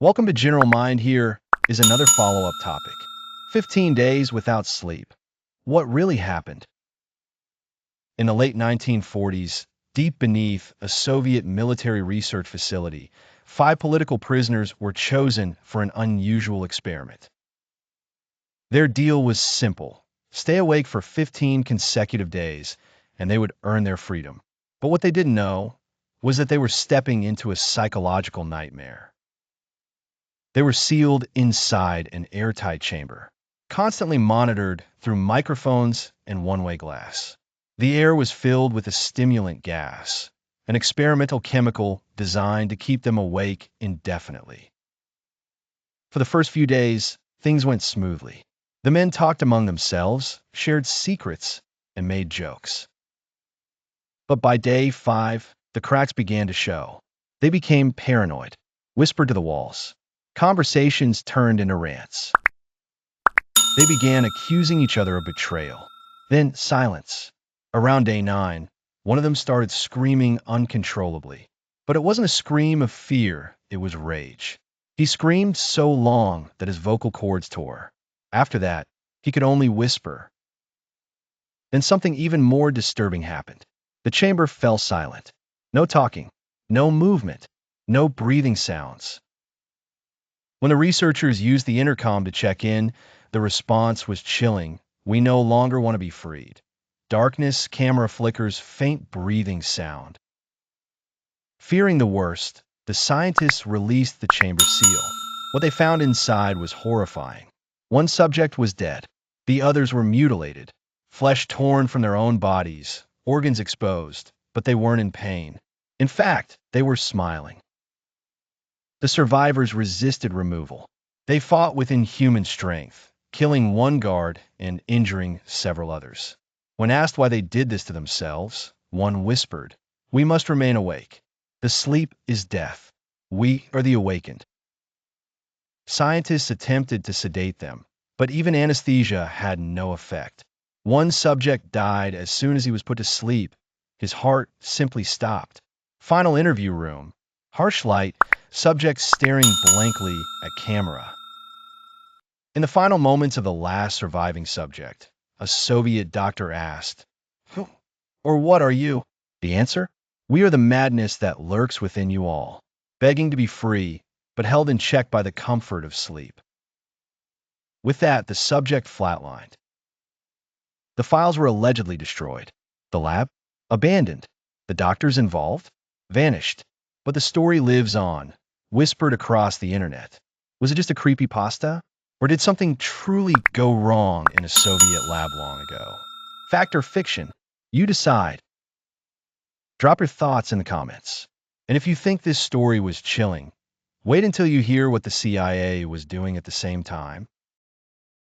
Welcome to General Mind. Here is another follow-up topic. 15 days without sleep. What really happened? In the late 1940s, deep beneath a Soviet military research facility, 5 political prisoners were chosen for an unusual experiment. Their deal was simple. Stay awake for 15 consecutive days, and they would earn their freedom. But what they didn't know was that they were stepping into a psychological nightmare. They were sealed inside an airtight chamber, constantly monitored through microphones and one-way glass. The air was filled with a stimulant gas, an experimental chemical designed to keep them awake indefinitely. For the first few days, things went smoothly. The men talked among themselves, shared secrets, and made jokes. But by day 5, the cracks began to show. They became paranoid, whispered to the walls. Conversations turned into rants. They began accusing each other of betrayal. Then silence. Around day 9, one of them started screaming uncontrollably. But it wasn't a scream of fear, it was rage. He screamed so long that his vocal cords tore. After that, he could only whisper. Then something even more disturbing happened. The chamber fell silent. No talking, no movement, no breathing sounds. When the researchers used the intercom to check in, the response was chilling. We no longer want to be freed. Darkness, camera flickers, faint breathing sound. Fearing the worst, the scientists released the chamber seal. What they found inside was horrifying. One subject was dead. The others were mutilated, flesh torn from their own bodies, organs exposed, but they weren't in pain. In fact, they were smiling. The survivors resisted removal. They fought with inhuman strength, killing one guard and injuring several others. When asked why they did this to themselves, one whispered, "We must remain awake. The sleep is death. We are the awakened." Scientists attempted to sedate them, but even anesthesia had no effect. One subject died as soon as he was put to sleep. His heart simply stopped. Final interview room. Harsh light, subjects staring blankly at camera. In the final moments of the last surviving subject, a Soviet doctor asked, "Who or what are you?" The answer? "We are the madness that lurks within you all, begging to be free, but held in check by the comfort of sleep." With that, the subject flatlined. The files were allegedly destroyed. The lab? Abandoned. The doctors involved? Vanished. But the story lives on, whispered across the internet. Was it just a creepypasta? Or did something truly go wrong in a Soviet lab long ago? Fact or fiction? You decide. Drop your thoughts in the comments. And if you think this story was chilling, wait until you hear what the CIA was doing at the same time.